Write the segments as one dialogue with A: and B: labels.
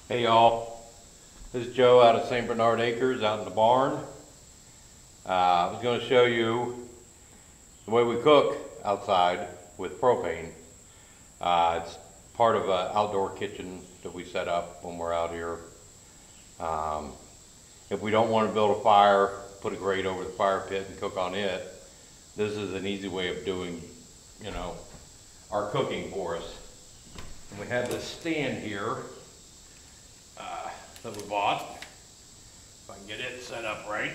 A: Hey y'all, this is Joe out of St. Bernard Acres out in the barn. I was going to show you the way we cook outside with propane. It's part of an outdoor kitchen that we set up when we're out here. If we don't want to build a fire, put a grate over the fire pit and cook on it, this is an easy way of doing, our cooking for us. And we have this stand here that we bought. If I can get it set up right.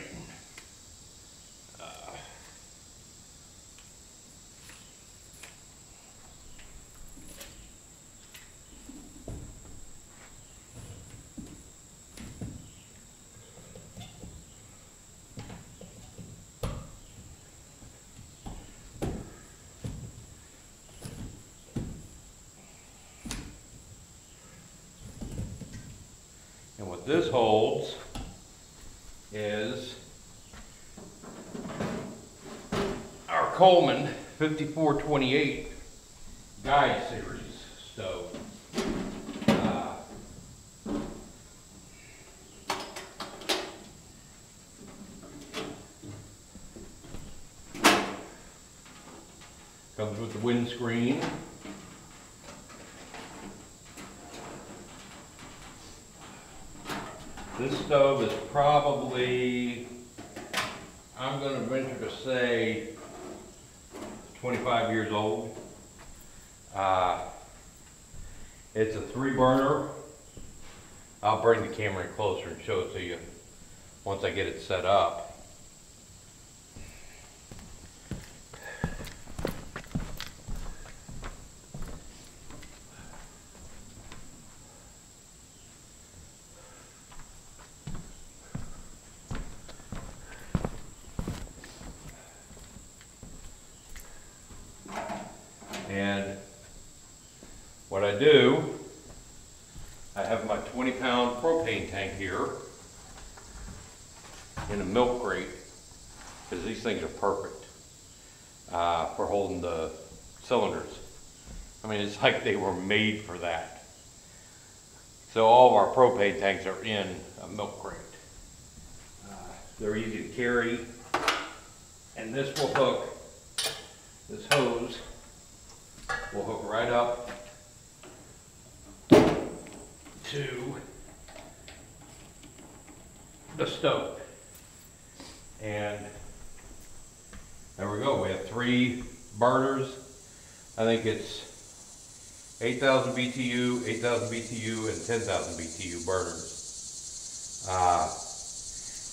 A: And what this holds is our Coleman 5428 guide series stove. Comes with the windscreen. This stove is probably, I'm going to venture to say, 25 years old. It's a 3-burner. I'll bring the camera in closer and show it to you once I get it set up. And what I do, I have my 20-pound propane tank here in a milk crate, because these things are perfect for holding the cylinders. I mean, it's like they were made for that. So all of our propane tanks are in a milk crate. They're easy to carry, and this will hook, this hose will hook right up to the stove. And there we go. We have 3 burners. I think it's 8,000 BTU, 8,000 BTU, and 10,000 BTU burners.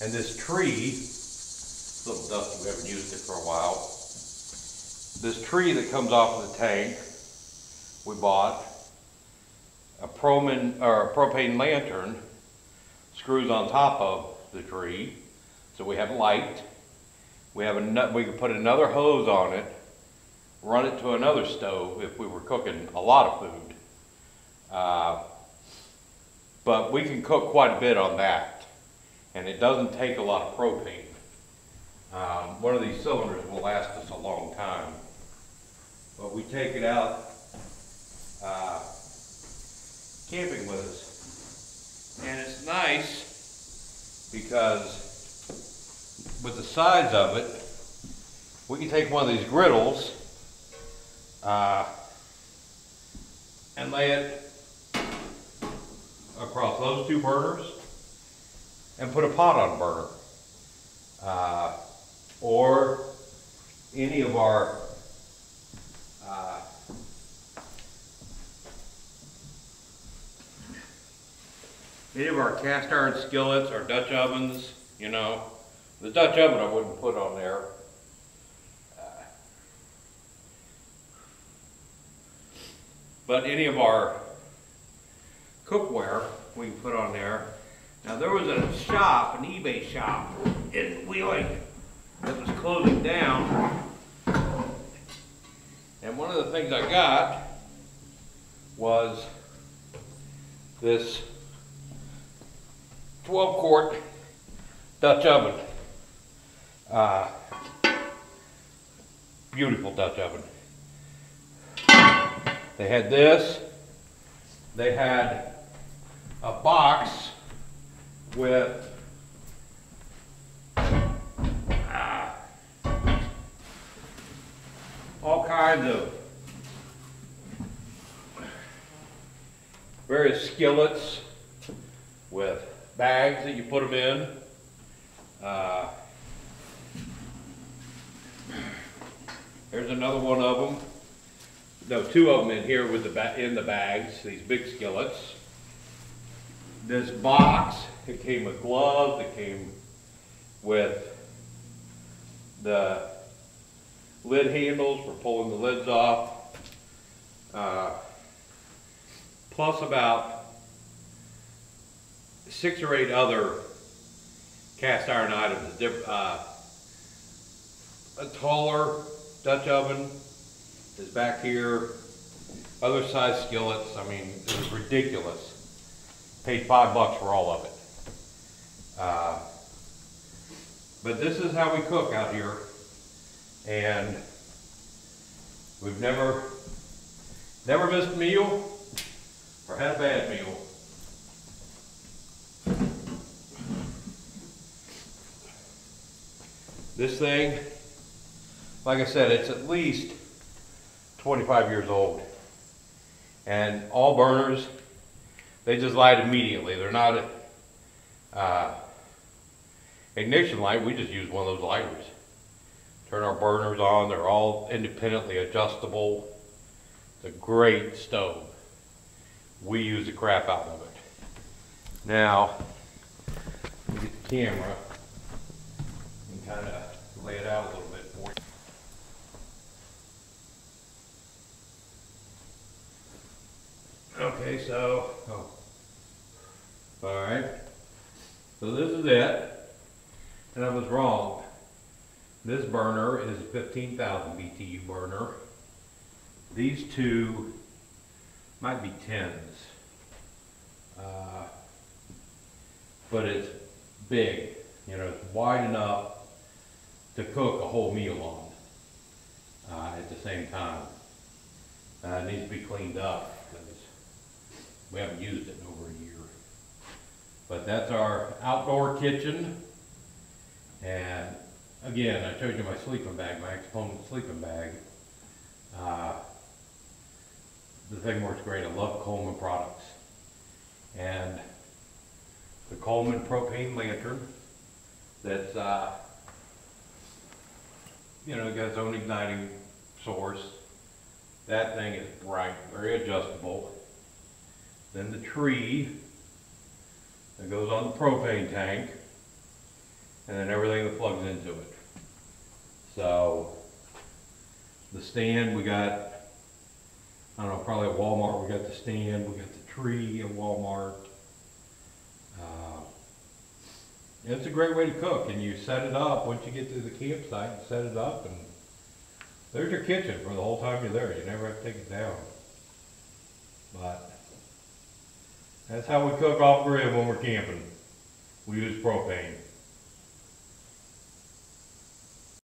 A: And this tree, it's a little dusty, we haven't used it for a while. This tree that comes off of the tank, we bought a propane lantern, screws on top of the tree, so we have light. We can put another hose on it, run it to another stove if we were cooking a lot of food. But we can cook quite a bit on that, and it doesn't take a lot of propane. One of these cylinders will last us a long time. But we take it out camping with us. And it's nice because with the size of it, we can take one of these griddles and lay it across those 2 burners and put a pot on burner. Or any of our cast iron skillets or Dutch ovens, The Dutch oven I wouldn't put on there. But any of our cookware we can put on there. Now there was a shop, an eBay shop in Wheeling that was closing down. And one of the things I got was this 12-quart Dutch oven. Beautiful Dutch oven. They had this. They had a box with all kinds of various skillets with bags that you put them in. There's another one of them. No, two of them in here with in the bags, these big skillets. This box, it came with gloves, it came with the lid handles for pulling the lids off, plus about 6 or 8 other cast iron items. A taller Dutch oven is back here, other size skillets. I mean, it was ridiculous. Paid $5 for all of it. But this is how we cook out here, and we've never missed a meal or had a bad meal. This thing, like I said, it's at least 25 years old, and all burners, they just light immediately. They're not ignition light. We just use one of those lighters. Turn our burners on. They're all independently adjustable. It's a great stove. We use the crap out of it. Now, let me get the camera and kind of lay it out a little bit for you. Okay, so, all right. So this is it. And I was wrong. This burner is a 15,000 BTU burner. These two might be 10s. But it's big. You know, it's wide enough to cook a whole meal on at the same time. It needs to be cleaned up because we haven't used it in over a year. But that's our outdoor kitchen. And again, I showed you my sleeping bag, my ex-Coleman sleeping bag. The thing works great. I love Coleman products. And the Coleman propane lantern that's, you know, got its own igniting source. That thing is bright, very adjustable. Then the tree that goes on the propane tank, and then everything that plugs into it. So the stand we got, I don't know, probably at Walmart. We got the stand, we got the tree at Walmart. It's a great way to cook, and you set it up once you get to the campsite. You set it up, and there's your kitchen for the whole time you're there. You never have to take it down. But that's how we cook off grid when we're camping. We use propane.